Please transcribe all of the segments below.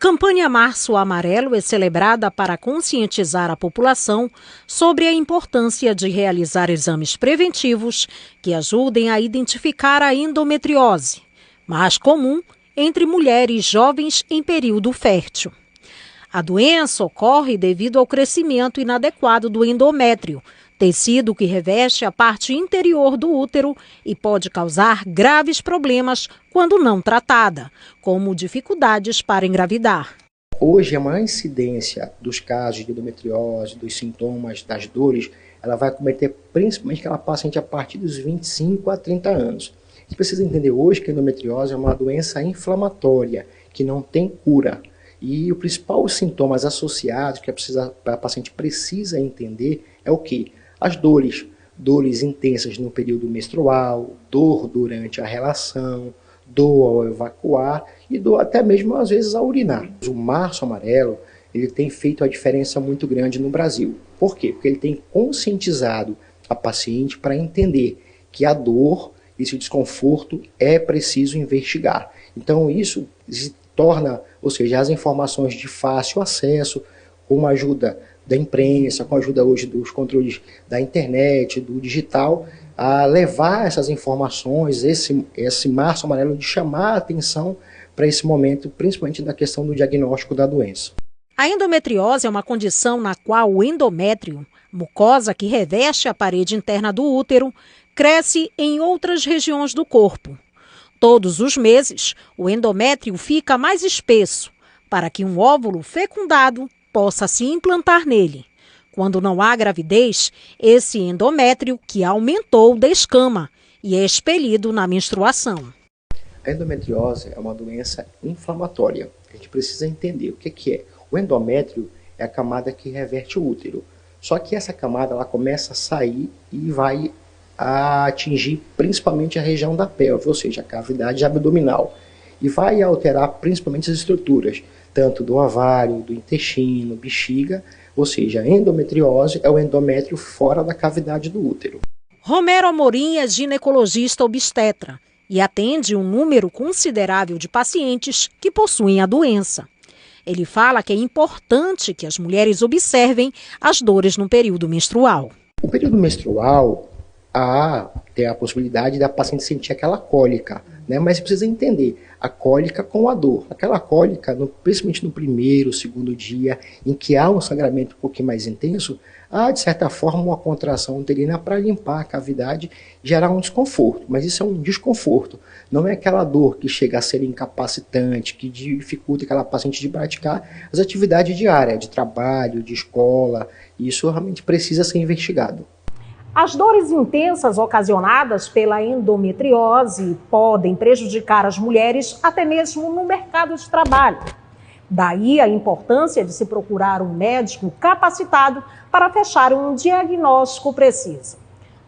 campanha Março Amarelo é celebrada para conscientizar a população sobre a importância de realizar exames preventivos que ajudem a identificar a endometriose, mais comum entre mulheres jovens em período fértil. A doença ocorre devido ao crescimento inadequado do endométrio, tecido que reveste a parte interior do útero e pode causar graves problemas quando não tratada, como dificuldades para engravidar. Hoje, a maior incidência dos casos de endometriose, dos sintomas, das dores, ela vai acometer principalmente aquela paciente a partir dos 25 a 30 anos. A gente precisa entender hoje que a endometriose é uma doença inflamatória, que não tem cura. E o principal sintomas associados que a paciente precisa entender é o quê? As dores intensas no período menstrual, dor durante a relação, dor ao evacuar e dor até mesmo às vezes ao urinar. O Março Amarelo ele tem feito a diferença muito grande no Brasil. Por quê? Porque ele tem conscientizado a paciente para entender que a dor, esse desconforto é preciso investigar. Então isso se torna, ou seja, as informações de fácil acesso, com a ajuda da imprensa, com a ajuda hoje dos controles da internet, do digital, a levar essas informações, esse Março Amarelo de chamar a atenção para esse momento, principalmente da questão do diagnóstico da doença. A endometriose é uma condição na qual o endométrio, mucosa que reveste a parede interna do útero, cresce em outras regiões do corpo. Todos os meses, o endométrio fica mais espesso, para que um óvulo fecundado possa se implantar nele. Quando não há gravidez, esse endométrio, que aumentou, descama e é expelido na menstruação. A endometriose é uma doença inflamatória. A gente precisa entender o que é. O endométrio é a camada que reverte o útero. Só que essa camada ela começa a sair e vai atingir principalmente a região da pelve, ou seja, a cavidade abdominal. E vai alterar principalmente as estruturas, tanto do ovário, do intestino, bexiga, ou seja, a endometriose é o endométrio fora da cavidade do útero. Romero Amorim é ginecologista obstetra e atende um número considerável de pacientes que possuem a doença. Ele fala que é importante que as mulheres observem as dores no período menstrual. O período menstrual tem a possibilidade da paciente sentir aquela cólica, né? Mas precisa entender a cólica com a dor. Aquela cólica, principalmente no primeiro, segundo dia, em que há um sangramento um pouquinho mais intenso, há de certa forma uma contração uterina para limpar a cavidade e gerar um desconforto. Mas isso é um desconforto, não é aquela dor que chega a ser incapacitante, que dificulta aquela paciente de praticar as atividades diárias, de trabalho, de escola. Isso realmente precisa ser investigado. As dores intensas ocasionadas pela endometriose podem prejudicar as mulheres até mesmo no mercado de trabalho. Daí a importância de se procurar um médico capacitado para fechar um diagnóstico preciso.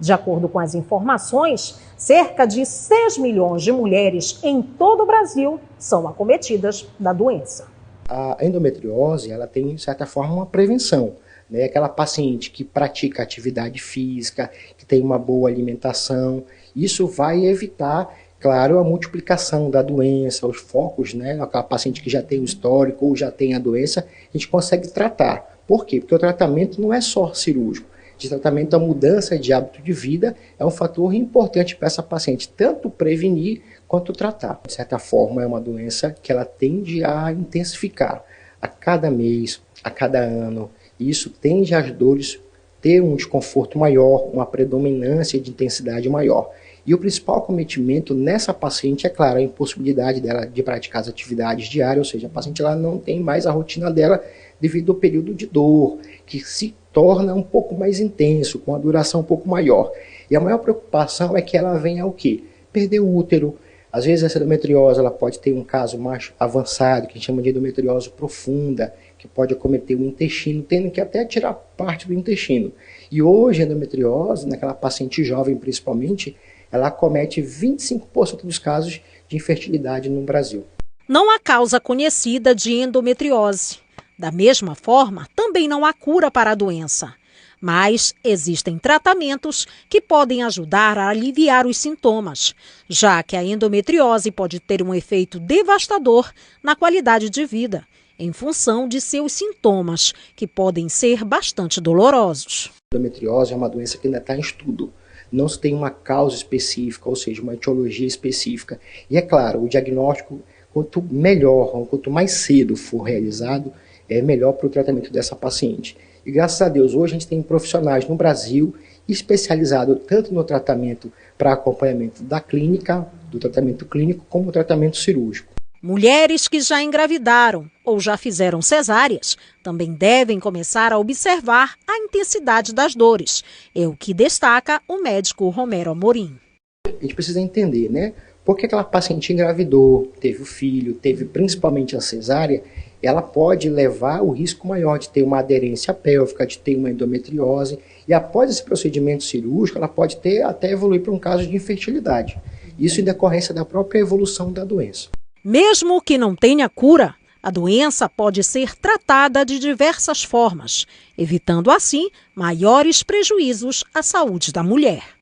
De acordo com as informações, cerca de 6 milhões de mulheres em todo o Brasil são acometidas da doença. A endometriose ela tem, de certa forma, uma prevenção. Aquela paciente que pratica atividade física, que tem uma boa alimentação, isso vai evitar, claro, a multiplicação da doença, os focos, aquela paciente que já tem o histórico ou já tem a doença, a gente consegue tratar. Por quê? Porque o tratamento não é só cirúrgico. De tratamento, a mudança de hábito de vida é um fator importante para essa paciente, tanto prevenir quanto tratar. De certa forma, é uma doença que ela tende a intensificar a cada mês, a cada ano. Isso tende às dores ter um desconforto maior, uma predominância de intensidade maior. E o principal acometimento nessa paciente é, claro, a impossibilidade dela de praticar as atividades diárias, ou seja, a paciente ela não tem mais a rotina dela devido ao período de dor, que se torna um pouco mais intenso, com a duração um pouco maior. E a maior preocupação é que ela venha ao quê? Perder o útero. Às vezes essa endometriose ela pode ter um caso mais avançado, que a gente chama de endometriose profunda, que pode acometer o intestino, tendo que até tirar parte do intestino. E hoje a endometriose, naquela paciente jovem principalmente, ela acomete 25% dos casos de infertilidade no Brasil. Não há causa conhecida de endometriose. Da mesma forma, também não há cura para a doença. Mas existem tratamentos que podem ajudar a aliviar os sintomas, já que a endometriose pode ter um efeito devastador na qualidade de vida, em função de seus sintomas, que podem ser bastante dolorosos. A endometriose é uma doença que ainda está em estudo. Não se tem uma causa específica, ou seja, uma etiologia específica. E é claro, o diagnóstico, quanto melhor, quanto mais cedo for realizado, é melhor para o tratamento dessa paciente. E graças a Deus, hoje a gente tem profissionais no Brasil especializados tanto no tratamento para acompanhamento da clínica, do tratamento clínico, como no tratamento cirúrgico. Mulheres que já engravidaram ou já fizeram cesáreas também devem começar a observar a intensidade das dores. É o que destaca o médico Romero Amorim. A gente precisa entender, né? Porque aquela paciente engravidou, teve o filho, teve principalmente a cesárea, ela pode levar o risco maior de ter uma aderência pélvica, de ter uma endometriose. E após esse procedimento cirúrgico, ela pode ter até evoluir para um caso de infertilidade. Isso em decorrência da própria evolução da doença. Mesmo que não tenha cura, a doença pode ser tratada de diversas formas, evitando assim maiores prejuízos à saúde da mulher.